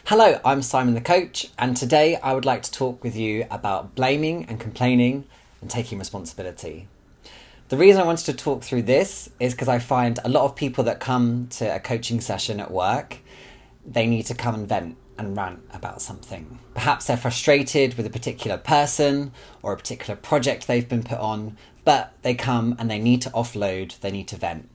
Hello, I'm Simon the coach, and today I would like to talk with you about blaming and complaining and taking responsibility. The reason I wanted to talk through this is because I find a lot of people that come to a coaching session at work, they need to come and vent and rant about something. Perhaps they're frustrated with a particular person or a particular project they've been put on, but they come and they need to offload, they need to vent.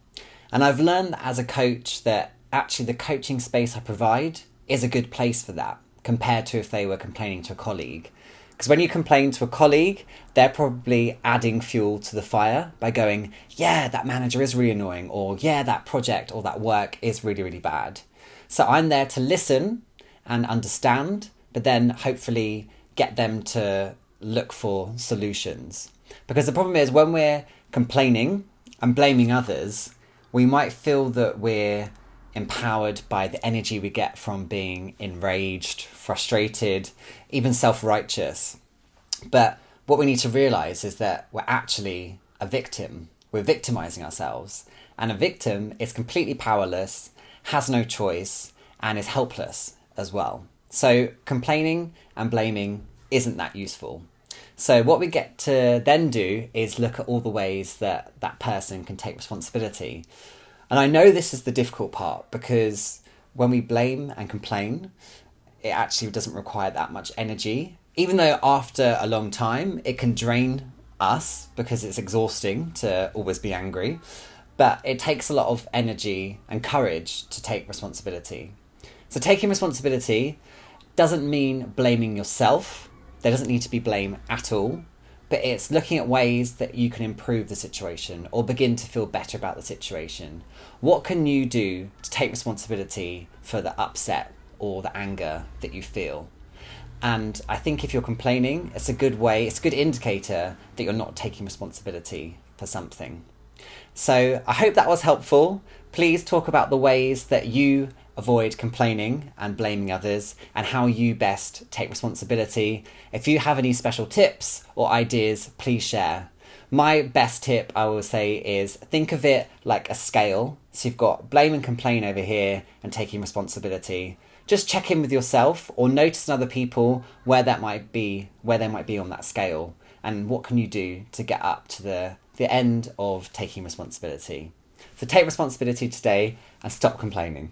And I've learned as a coach that actually the coaching space I provide is a good place for that compared to if they were complaining to a colleague. Because when you complain to a colleague, they're probably adding fuel to the fire by going, yeah, that manager is really annoying, or yeah, that project or that work is really, really bad. So I'm there to listen and understand, but then hopefully get them to look for solutions. Because the problem is when we're complaining and blaming others, we might feel that we're empowered by the energy we get from being enraged, frustrated, even self-righteous. But what we need to realize is that we're actually a victim. We're victimizing ourselves. And a victim is completely powerless, has no choice, and is helpless as well. So complaining and blaming isn't that useful. So what we get to then do is look at all the ways that that person can take responsibility. And I know this is the difficult part because when we blame and complain, it actually doesn't require that much energy. Even though after a long time, it can drain us because it's exhausting to always be angry. But it takes a lot of energy and courage to take responsibility. So taking responsibility doesn't mean blaming yourself. There doesn't need to be blame at all. But it's looking at ways that you can improve the situation or begin to feel better about the situation. What can you do to take responsibility for the upset or the anger that you feel? And I think if you're complaining, it's a good way, it's a good indicator that you're not taking responsibility for something. So I hope that was helpful. Please talk about the ways that you avoid complaining and blaming others and how you best take responsibility. If you have any special tips or ideas, please share. My best tip, I will say, is think of it like a scale. So you've got blame and complain over here and taking responsibility. Just check in with yourself or notice in other people where they might be on that scale and what can you do to get up to the end of taking responsibility. So take responsibility today and stop complaining.